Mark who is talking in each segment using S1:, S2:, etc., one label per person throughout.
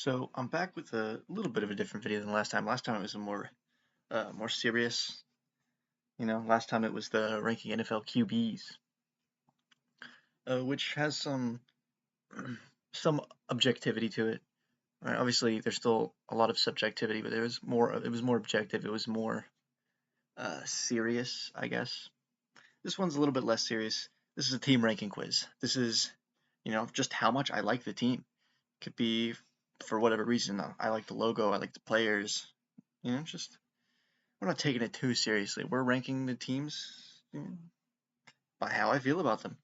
S1: So I'm back with a little bit of a different video than last time. Last time it was a more serious. Last time it was the ranking NFL QBs, which has some objectivity to it. Right? Obviously, there's still a lot of subjectivity, but there was more. It was more objective. It was more serious, I guess. This one's a little bit less serious. This is a team ranking quiz. This is, just how much I like the team. Could be for whatever reason. I like the logo. I like the players. Just we're not taking it too seriously. We're ranking the teams by how I feel about them.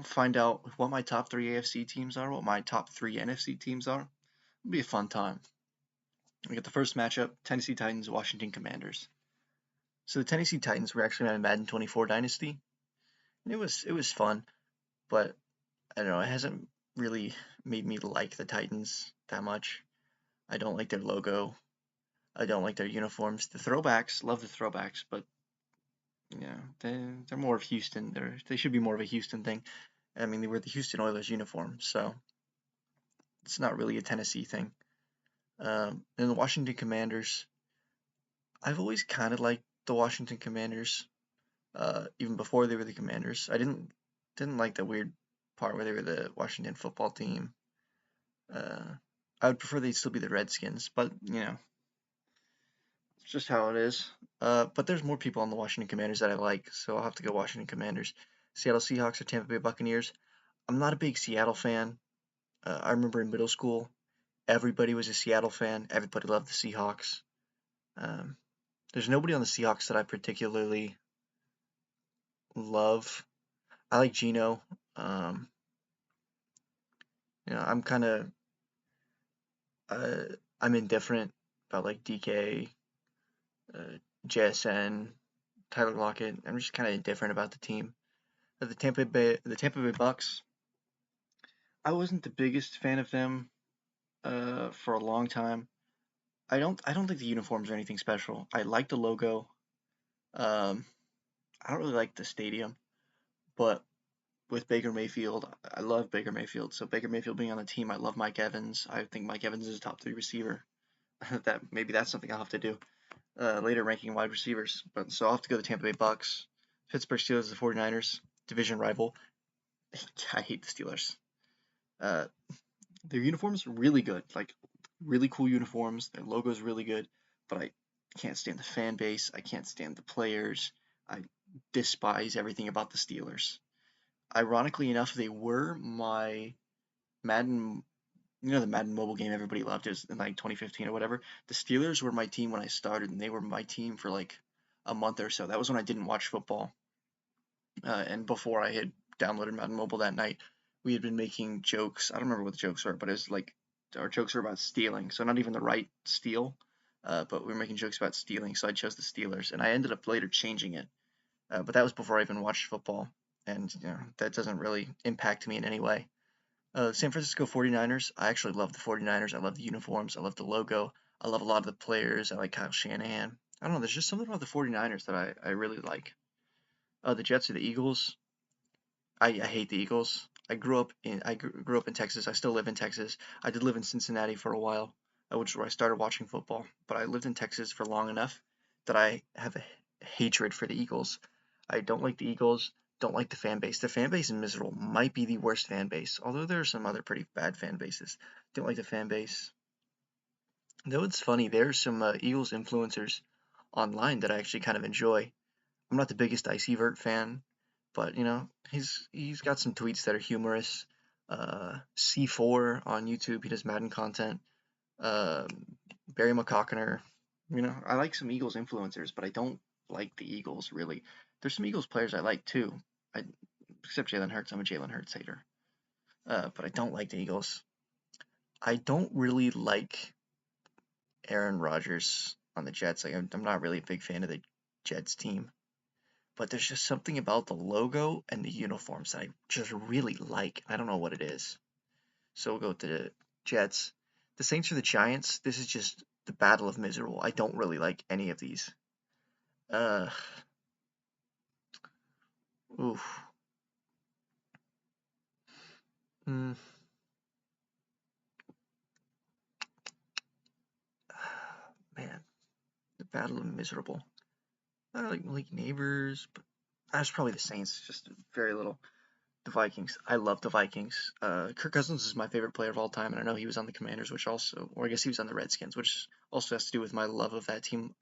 S1: Find out what my top three AFC teams are, what my top three NFC teams are. It'll be a fun time. We get the first matchup: Tennessee Titans, Washington Commanders. So the Tennessee Titans were actually my Madden 24 dynasty, and it was fun, but I don't know. It hasn't really made me like the Titans that much. I don't like their logo. I don't like their uniforms. The throwbacks, love the throwbacks, but yeah, they're more of Houston. They should be more of a Houston thing. I mean, they were the Houston Oilers uniform, so it's not really a Tennessee thing. And the Washington Commanders, I've always kind of liked the Washington Commanders, even before they were the Commanders. I didn't like the weird part where they were the Washington football team. Uh, I would prefer they'd still be the Redskins, but it's just how it is. But there's more people on the Washington Commanders that I like, so I'll have to go Washington Commanders. Seattle Seahawks or Tampa Bay Buccaneers. I'm not a big Seattle fan. I remember in middle school, everybody was a Seattle fan. Everybody loved the Seahawks. Um, there's nobody on the Seahawks that I particularly love. I like Geno. Um, I'm kind of uh, I'm indifferent about like DK, uh, JSN, Tyler Lockett. I'm just kind of indifferent about the team. The Tampa Bay Bucks. I wasn't the biggest fan of them for a long time. I don't think the uniforms are anything special. I like the logo. Um, I don't really like the stadium, but with Baker Mayfield, I love Baker Mayfield. So Baker Mayfield being on the team, I love Mike Evans. I think Mike Evans is a top three receiver. That maybe that's something I'll have to do later, ranking wide receivers. But so I'll have to go to the Tampa Bay Bucks, Pittsburgh Steelers, the 49ers, division rival. I hate the Steelers. Uh, their uniforms are really good, like really cool uniforms. Their logo's really good, but I can't stand the fan base. I can't stand the players. I despise everything about the Steelers. Ironically enough, they were my Madden, the Madden mobile game everybody loved. It was in like 2015 or whatever. The Steelers were my team when I started, and they were my team for like a month or so. That was when I didn't watch football, and before I had downloaded Madden Mobile that night, we had been making jokes. I don't remember what the jokes were, but it was like our jokes were about stealing. So not even the right steal, but we were making jokes about stealing. So I chose the Steelers, and I ended up later changing it. But that was before I even watched football, and that doesn't really impact me in any way. San Francisco 49ers. I actually love the 49ers. I love the uniforms. I love the logo. I love a lot of the players. I like Kyle Shanahan. I don't know. There's just something about the 49ers that I really like. The Jets or the Eagles. I hate the Eagles. I grew up in Texas. I still live in Texas. I did live in Cincinnati for a while, which is where I started watching football. But I lived in Texas for long enough that I have a hatred for the Eagles. I don't like the Eagles. Don't like the fan base. The fan base in Miserable might be the worst fan base, although there are some other pretty bad fan bases. Don't like the fan base. Though it's funny, there are some Eagles influencers online that I actually kind of enjoy. I'm not the biggest Icy Vert fan, but he's got some tweets that are humorous. C4 on YouTube, he does Madden content. Uh, Barry McCockiner, I like some Eagles influencers, but I don't like the Eagles really. There's some Eagles players I like too. I except Jalen Hurts. I'm a Jalen Hurts hater. But I don't like the Eagles. I don't really like Aaron Rodgers on the Jets. Like I'm not really a big fan of the Jets team. But there's just something about the logo and the uniforms that I just really like. I don't know what it is. So we'll go to the Jets. The Saints or the Giants. This is just the battle of miserable. I don't really like any of these. Uh, oof. Mm, sad and miserable. I like Malik Neighbors, but that's probably the Saints. Just very little. The Vikings. I love the Vikings. Kirk Cousins is my favorite player of all time, and I know he was on the Commanders, which also, or I guess he was on the Redskins, which also has to do with my love of that team.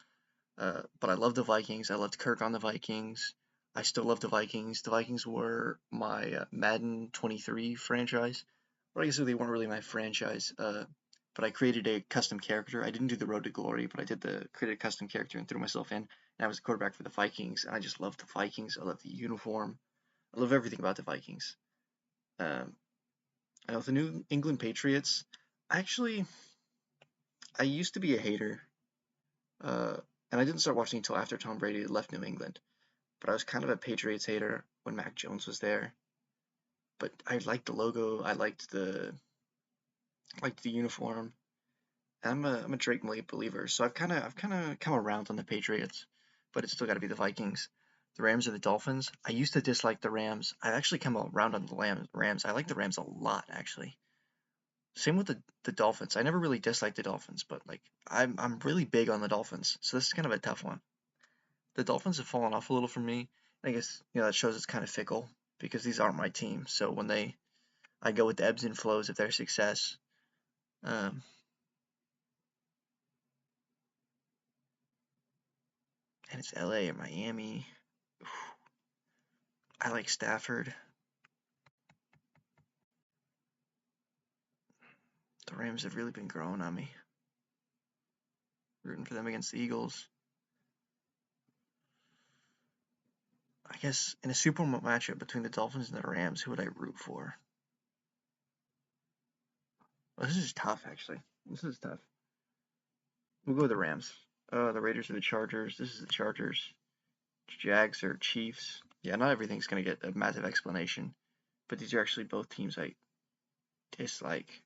S1: But I love the Vikings. I loved Kirk on the Vikings. I still love the Vikings. The Vikings were my Madden 23 franchise. Well, I guess they weren't really my franchise. But I created a custom character. I didn't do the Road to Glory, but I did the created a custom character and threw myself in. And I was the quarterback for the Vikings, and I just love the Vikings. I love the uniform. I love everything about the Vikings. Um, and with the New England Patriots, actually, I used to be a hater, uh, and I didn't start watching until after Tom Brady left New England. But I was kind of a Patriots hater when Mac Jones was there. But I liked the logo. I liked the uniform. And I'm a Drake May believer, so I've kind of come around on the Patriots, but it's still got to be the Vikings. The Rams or the Dolphins. I used to dislike the Rams. I've actually come around on the Rams. I like the Rams a lot, actually. Same with the Dolphins. I never really disliked the Dolphins, but like I'm really big on the Dolphins, so this is kind of a tough one. The Dolphins have fallen off a little for me. I guess that shows it's kind of fickle because these aren't my team. So when I go with the ebbs and flows of their success. Um, and it's LA or Miami. I like Stafford. The Rams have really been growing on me. Rooting for them against the Eagles. I guess in a Super Bowl matchup between the Dolphins and the Rams, who would I root for? Well, this is tough, actually. This is tough. We'll go with the Rams. The Raiders or the Chargers. This is the Chargers. Jags or Chiefs. Yeah, not everything's going to get a massive explanation, but these are actually both teams I dislike.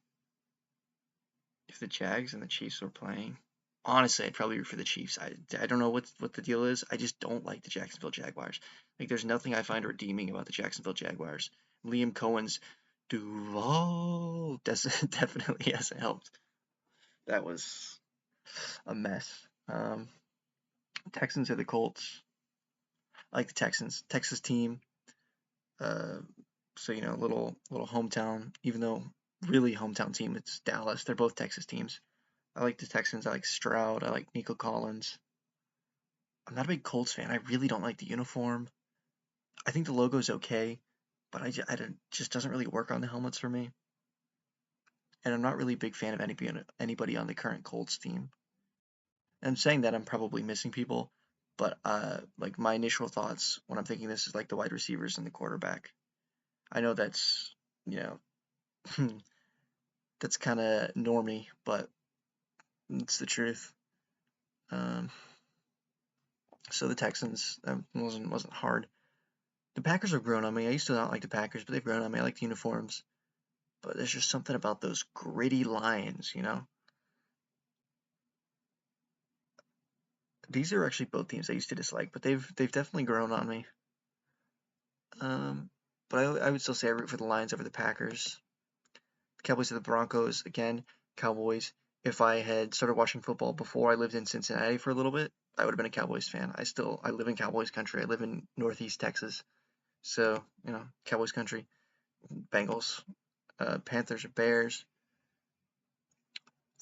S1: If the Jags and the Chiefs were playing, honestly, I'd probably root for the Chiefs. I don't know what the deal is. I just don't like the Jacksonville Jaguars. Like, there's nothing I find redeeming about the Jacksonville Jaguars. Liam Cohen's Duval definitely hasn't helped. That was a mess. Texans or the Colts. I like the Texans. Texas team. Uh, so little hometown. Even though really hometown team, it's Dallas. They're both Texas teams. I like the Texans. I like Stroud. I like Nico Collins. I'm not a big Colts fan. I really don't like the uniform. I think the logo's okay, but I don't, just doesn't really work on the helmets for me. And I'm not really a big fan of anybody on the current Colts team. And saying that, I'm probably missing people, but like my initial thoughts when I'm thinking this is like the wide receivers and the quarterback. I know that's you know that's kind of normy, but it's the truth. Um, so the Texans wasn't hard. The Packers have grown on me. I used to not like the Packers, but they've grown on me. I like the uniforms, but there's just something about those gritty lines. These are actually both teams I used to dislike, but they've definitely grown on me. Um, but I would still say I root for the Lions over the Packers. The Cowboys or the Broncos. Again, Cowboys. If I had started watching football before I lived in Cincinnati for a little bit, I would have been a Cowboys fan. I live in Cowboys country. I live in Northeast Texas, so Cowboys country. Bengals, Panthers or Bears.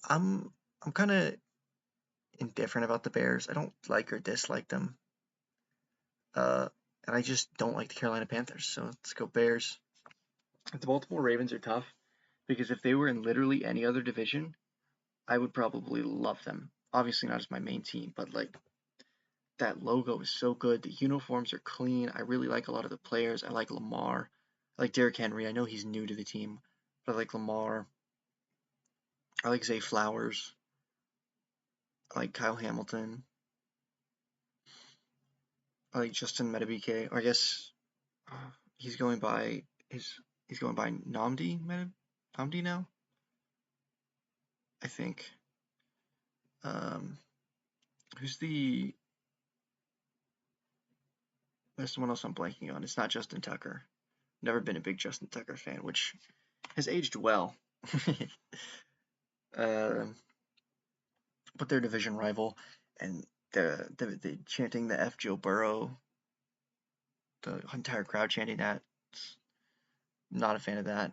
S1: I'm I'm kind of indifferent about the Bears. I don't like or dislike them. Uh, and I just don't like the Carolina Panthers. So let's go Bears. The Baltimore Ravens are tough because if they were in literally any other division, I would probably love them. Obviously not as my main team, but like that logo is so good. The uniforms are clean. I really like a lot of the players. I like Lamar. I like Derrick Henry. I know he's new to the team, but I like Lamar. I like Zay Flowers. I like Kyle Hamilton. I like Justin Metabike. Or I guess he's going by he's going by Namdi now. I think. Um, who's the there's someone else I'm blanking on. It's not Justin Tucker. Never been a big Justin Tucker fan, which has aged well. Um, but they're division rival, and the chanting the F Joe Burrow, the entire crowd chanting that. Not a fan of that.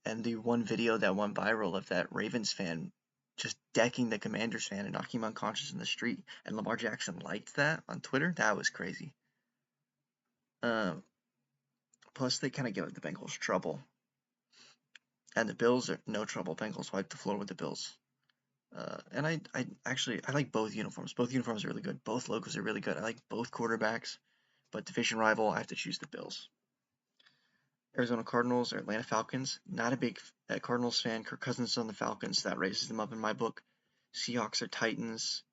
S1: And the one video that went viral of that Ravens fan just decking the Commanders fan and knocking him unconscious in the street, and Lamar Jackson liked that on Twitter. That was crazy. Plus, they kind of give the Bengals trouble, and the Bills are no trouble. Bengals wipe the floor with the Bills. And I actually like both uniforms. Both uniforms are really good. Both logos are really good. I like both quarterbacks, but division rival, I have to choose the Bills. Arizona Cardinals or Atlanta Falcons. Not a big Cardinals fan. Kirk Cousins is on the Falcons. That raises them up in my book. Seahawks or Titans.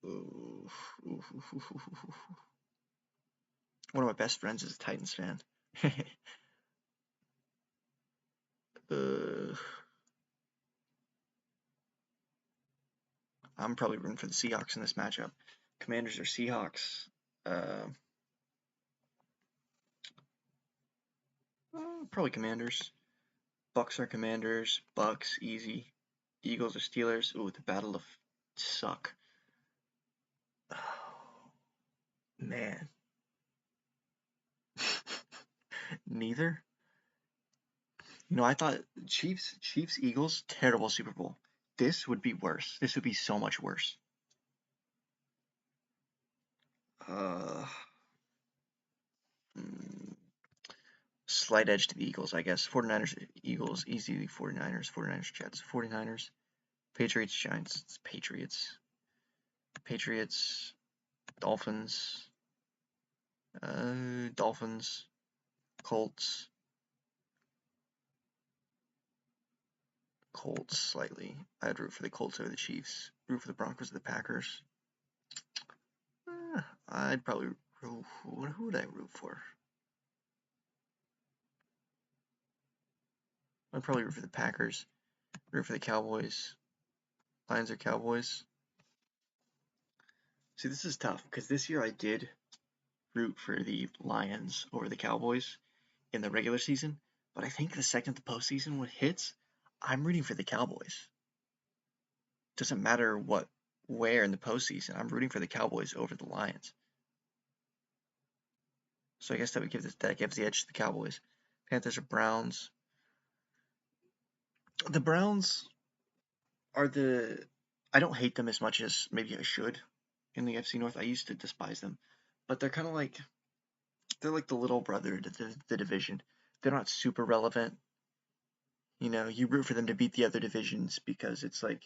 S1: One of my best friends is a Titans fan. I'm probably rooting for the Seahawks in this matchup. Commanders or Seahawks. Probably Commanders. Bucks are Commanders. Bucks, easy. Eagles or Steelers. Ooh, the battle of suck. Oh, man. Neither. I thought Chiefs, Eagles, terrible Super Bowl. This would be worse. This would be so much worse. Slight edge to the Eagles, I guess. 49ers, Eagles, easy 49ers, 49ers, Jets, 49ers. Patriots, Giants, it's Patriots. Patriots, Dolphins, Dolphins, Colts. Colts, slightly. I'd root for the Colts over the Chiefs. Root for the Broncos or the Packers. I'd probably root. Who would I root for? I'd probably root for the Packers. Root for the Cowboys. Lions or Cowboys. See, this is tough because this year I did root for the Lions over the Cowboys in the regular season, but I think the second the postseason hits, I'm rooting for the Cowboys. Doesn't matter where in the postseason, I'm rooting for the Cowboys over the Lions. So I guess that gives the edge to the Cowboys. Panthers or Browns. The Browns are I don't hate them as much as maybe I should in the FC North. I used to despise them, but they're kind of like the little brother to the division. They're not super relevant. You root for them to beat the other divisions because it's like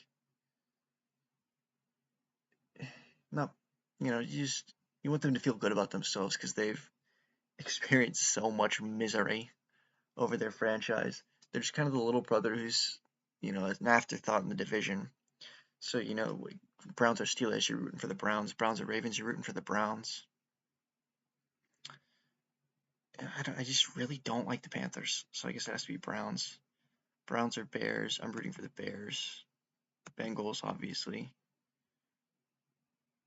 S1: not, you want them to feel good about themselves because they've experienced so much misery over their franchise. They're just kind of the little brother who's, an afterthought in the division. So, Browns or Steelers, you're rooting for the Browns. Browns or Ravens, you're rooting for the Browns. I just really don't like the Panthers, so I guess it has to be Browns. Browns or Bears, I'm rooting for the Bears. Bengals, obviously.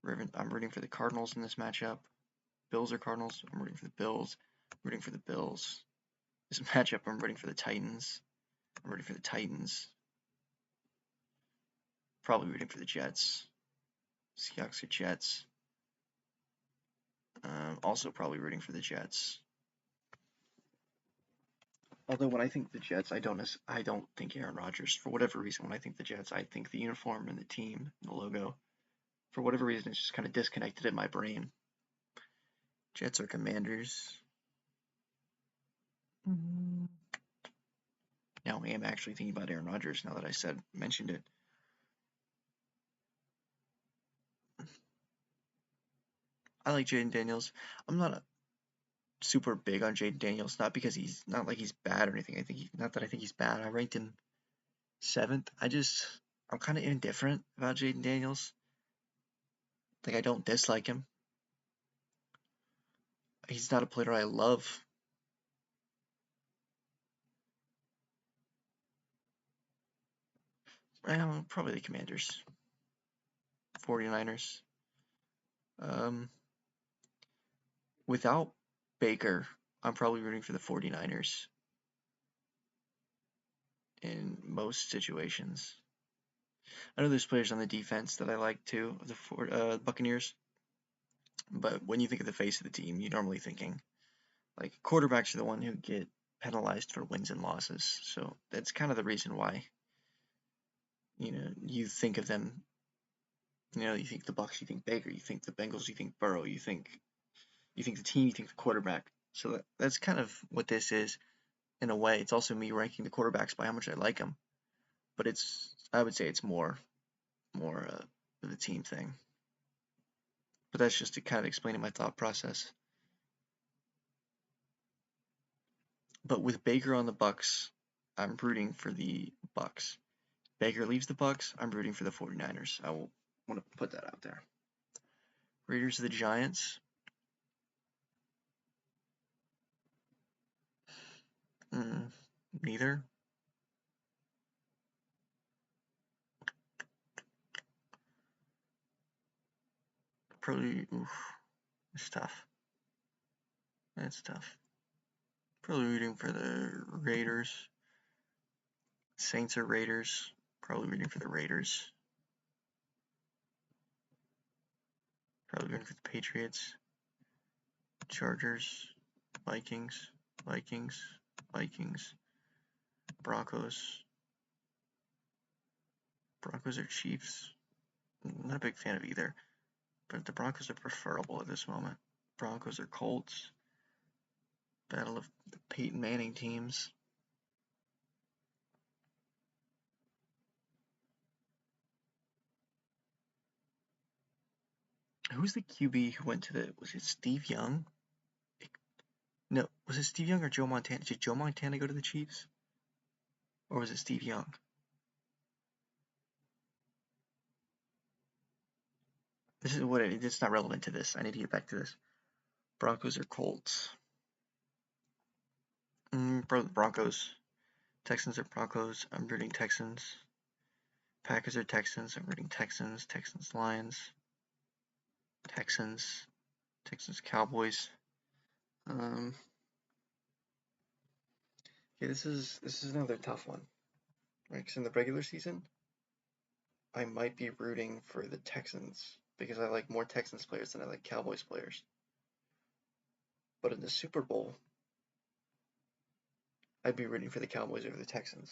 S1: I'm rooting for the Cardinals in this matchup. Bills or Cardinals, I'm rooting for the Bills. Rooting for the Bills. This matchup, I'm rooting for the Titans. I'm rooting for the Titans. Probably rooting for the Jets. Seahawks or Jets. Also probably rooting for the Jets. Although when I think the Jets, I don't think Aaron Rodgers. For whatever reason, when I think the Jets, I think the uniform and the team, and the logo. For whatever reason, it's just kind of disconnected in my brain. Jets or Commanders. Now I am actually thinking about Aaron Rodgers now that I mentioned it. I like Jayden Daniels. I'm not super big on Jayden Daniels, not because he's not like he's bad or anything. Not that I think he's bad. I ranked him 7th. I'm kind of indifferent about Jayden Daniels. Like I don't dislike him. He's not a player I love. Probably the Commanders. 49ers. Without Baker, I'm probably rooting for the 49ers in most situations. I know there's players on the defense that I like too, of the Buccaneers. But when you think of the face of the team, you're normally thinking like quarterbacks are the one who get penalized for wins and losses. So that's kind of the reason why you think of them. You think the Bucks, you think Baker, you think the Bengals, you think Burrow, you think the team, you think the quarterback. So that's kind of what this is in a way. It's also me ranking the quarterbacks by how much I like them, but I would say it's more of the team thing. But that's just to kind of explain my thought process. But with Baker on the Bucks, I'm rooting for the Bucks. Baker leaves the Bucks, I'm rooting for the 49ers. I will want to put that out there. Raiders of the Giants. Neither. Probably, it's tough. That's tough. Probably rooting for the Raiders. Saints or Raiders. Probably rooting for the Raiders. Probably rooting for the Patriots. Chargers. Vikings. Vikings. Vikings. Broncos. Broncos or Chiefs. I'm not a big fan of either, but the Broncos are preferable at this moment. Broncos or Colts. Battle of the Peyton Manning teams. Who's the QB who went to was it Steve Young? No, was it Steve Young or Joe Montana? Did Joe Montana go to the Chiefs? Or was it Steve Young? This is what it's not relevant to this. I need to get back to this. Broncos or Colts? Broncos. Texans or Broncos? I'm rooting Texans. Packers or Texans? I'm rooting Texans. Texans Lions. Texans. Texans Cowboys. Okay, this is another tough one. Right, because in the regular season, I might be rooting for the Texans because I like more Texans players than I like Cowboys players. But in the Super Bowl, I'd be rooting for the Cowboys over the Texans.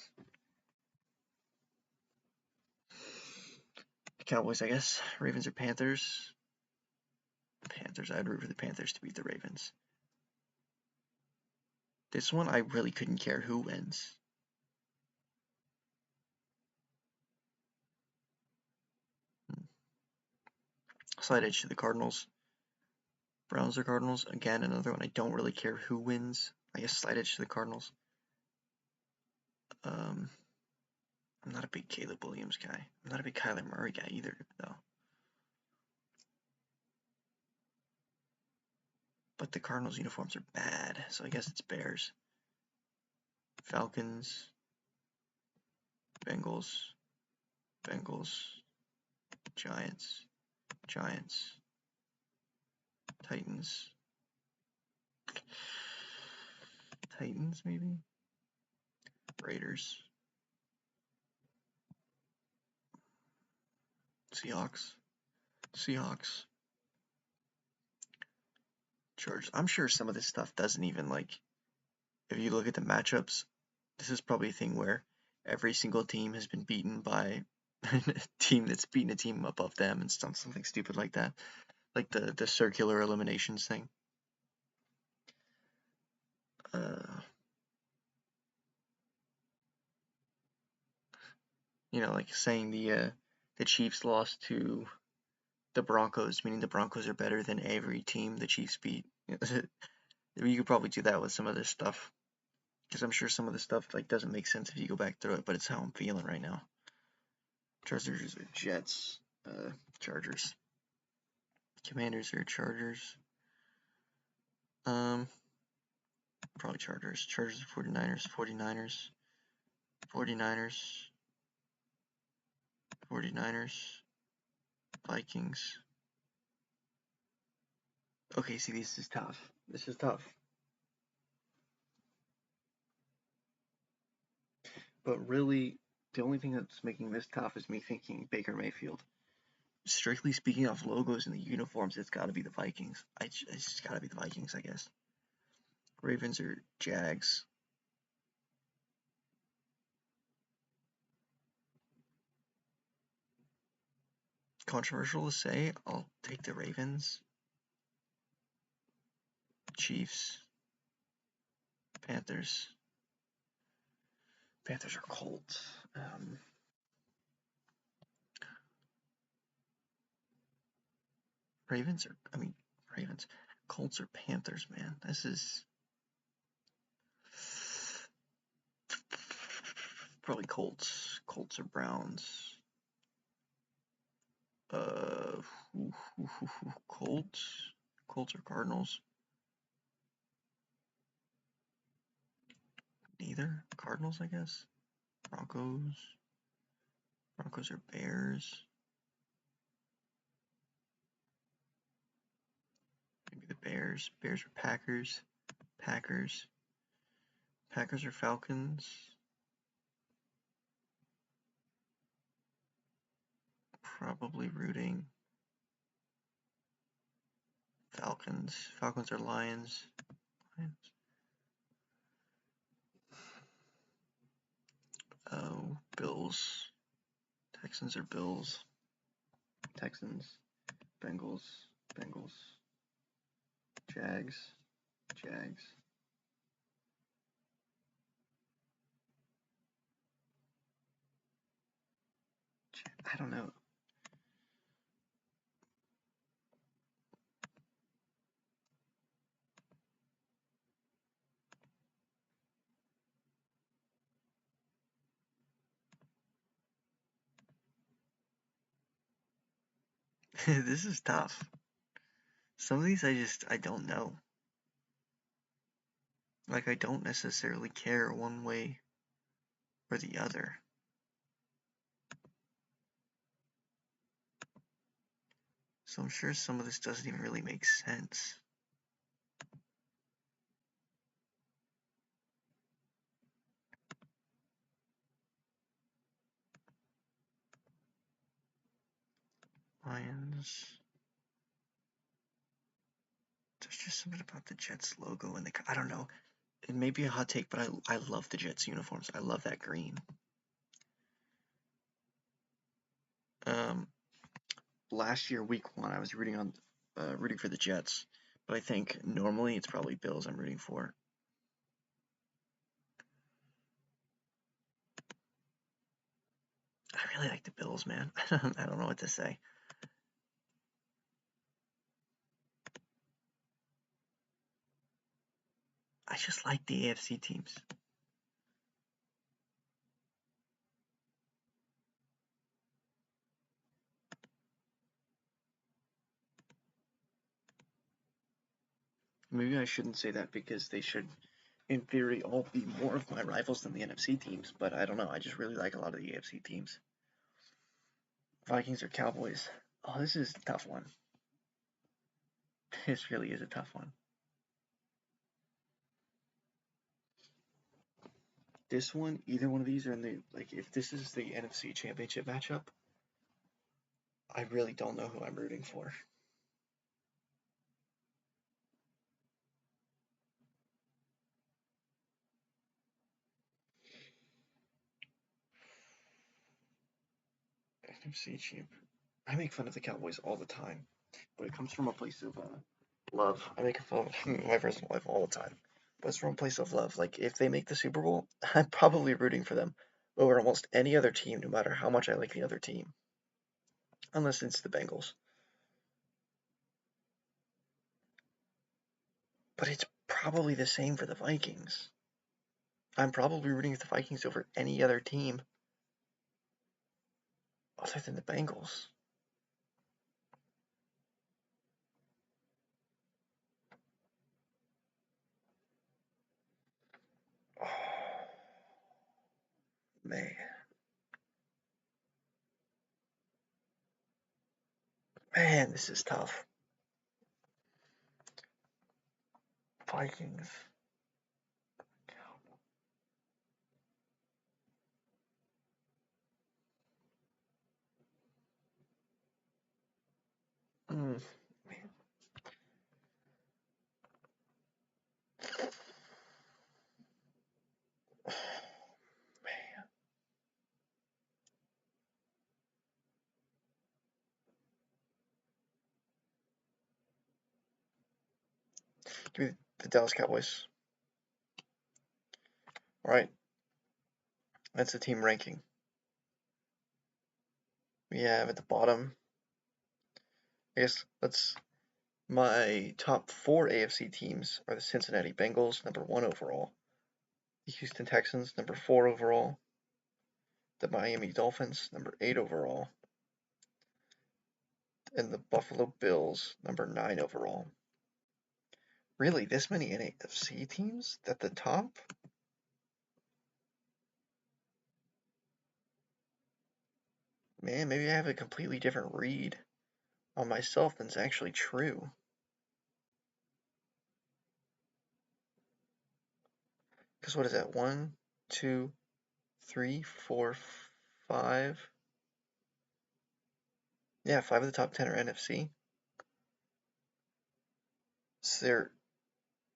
S1: Cowboys, I guess. Ravens or Panthers? Panthers. I'd root for the Panthers to beat the Ravens. This one, I really couldn't care who wins. Slight edge to the Cardinals. Browns or Cardinals? Again, another one. I don't really care who wins. I guess slight edge to the Cardinals. I'm not a big Caleb Williams guy. I'm not a big Kyler Murray guy either, though. But the Cardinals uniforms are bad, so I guess it's Bears. Falcons. Bengals. Bengals. Giants. Giants. Titans. Titans, maybe? Raiders. Seahawks. Seahawks. Chargers. I'm sure some of this stuff doesn't even, like, if you look at the matchups, this is probably a thing where every single team has been beaten by a team that's beaten a team above them and something stupid like that. Like the circular eliminations thing. Like saying the Chiefs lost to the Broncos, meaning the Broncos are better than every team the Chiefs beat. You could probably do that with some of this stuff, because I'm sure some of the stuff like doesn't make sense if you go back through it, but it's how I'm feeling right now. Chargers or Jets? Chargers. Commanders or Chargers? Probably Chargers. Chargers or 49ers? 49ers. 49ers. 49ers. Vikings. Okay, see, this is tough. This is tough. But really, The only thing that's making this tough is me thinking Baker Mayfield. Strictly speaking of logos and the uniforms, it's got to be the Vikings. It's just got to be the Vikings, I guess. Ravens or Jags. Controversial to say, I'll take the Ravens. Chiefs. Panthers. Panthers are Colts. Ravens. Colts or Panthers, man. This is probably Colts. Colts or Browns. Colts. Colts or Cardinals. Neither. Cardinals, I guess. Broncos. Broncos or Bears. Maybe the Bears. Bears or Packers. Packers. Packers or Falcons. Probably rooting Falcons. Falcons or Lions. Oh, Bills. Texans or Bills. Texans. Bengals. Bengals. Jags. Jags. I don't know. This is tough. Some of these I don't know. Like, I don't necessarily care one way or the other. So I'm sure some of this doesn't even really make sense. Lions. There's just something about the Jets logo and I don't know. It may be a hot take, but I love the Jets uniforms. I love that green. Last year, week 1, I was rooting for the Jets, but I think normally it's probably Bills I'm rooting for. I really like the Bills, man. I don't know what to say. I just like the AFC teams. Maybe I shouldn't say that because they should, in theory, all be more of my rivals than the NFC teams, but I don't know. I just really like a lot of the AFC teams. Vikings or Cowboys? Oh, this is a tough one. This really is a tough one. This one, either one of these are in the, like, if this is the NFC Championship matchup, I really don't know who I'm rooting for. NFC Champ. I make fun of the Cowboys all the time, but it comes from a place of love. I make fun of my personal life all the time, but it's from a place of love. Like, if they make the Super Bowl, I'm probably rooting for them over almost any other team, no matter how much I like the other team, unless it's the Bengals. But it's probably the same for the Vikings. I'm probably rooting for the Vikings over any other team other than the Bengals. Oh, man. Man, this is tough. Vikings. Give me the Dallas Cowboys. All right, that's the team ranking. We have at the bottom, I guess my top 4 AFC teams are the Cincinnati Bengals, number 1 overall, the Houston Texans, number 4 overall, the Miami Dolphins, number 8 overall, and the Buffalo Bills, number 9 overall. Really, this many NFC teams at the top? Man, maybe I have a completely different read on myself than's actually true. Because what is that? 1, 2, 3, 4, 5. Yeah, 5 of the top 10 are NFC. So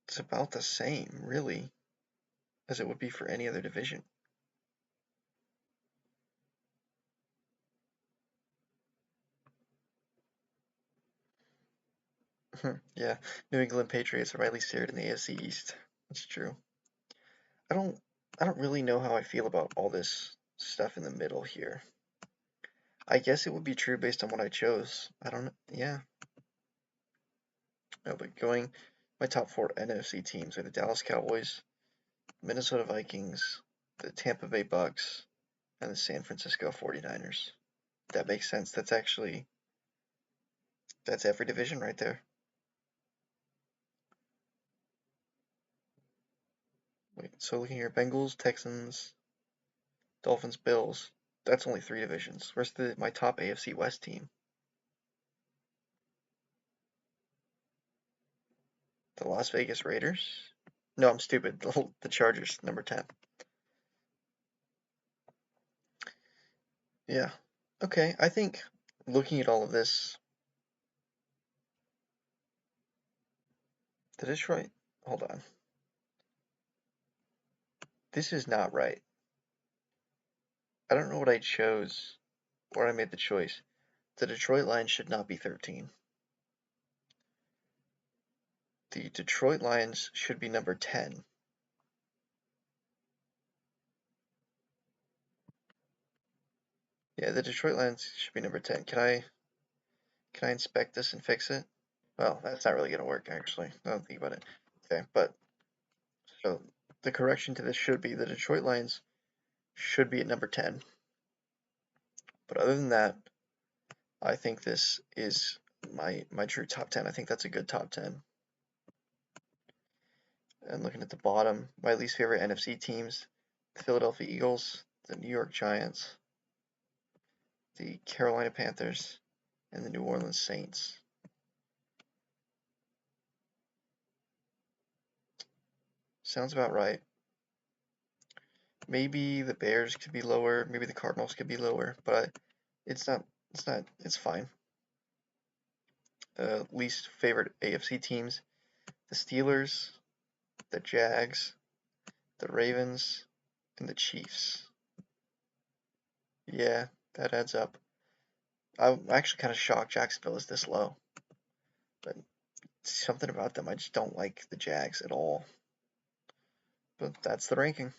S1: it's about the same, really, as it would be for any other division. Yeah, New England Patriots are my least favorite in the AFC East. That's true. I don't I don't really know how I feel about all this stuff in the middle here. I guess it would be true based on what I chose. I don't know. Yeah. No, but my top 4 NFC teams are the Dallas Cowboys, Minnesota Vikings, the Tampa Bay Bucks, and the San Francisco 49ers. That makes sense. That's every division right there. Wait, so looking here, Bengals, Texans, Dolphins, Bills. That's only 3 divisions. Where's my top AFC West team? The Las Vegas Raiders? No, I'm stupid. The Chargers, number 10. Yeah. Okay, I think looking at all of this, the Detroit. Hold on. This is not right. I don't know what I chose, or I made the choice. The Detroit Lions should not be 13. The Detroit Lions should be number 10. Yeah, the Detroit Lions should be number 10. Can I inspect this and fix it? Well, that's not really going to work, actually. I don't think about it. Okay, but so the correction to this should be the Detroit Lions should be at number 10. But other than that, I think this is my true top 10. I think that's a good top 10. And looking at the bottom, my least favorite NFC teams, the Philadelphia Eagles, the New York Giants, the Carolina Panthers, and the New Orleans Saints. Sounds about right. Maybe the Bears could be lower, maybe the Cardinals could be lower, but it's fine. Least favorite AFC teams, the Steelers, the Jags, the Ravens, and the Chiefs. Yeah, that adds up. I'm actually kind of shocked Jacksonville is this low, but something about them, I just don't like the Jags at all. But that's the ranking.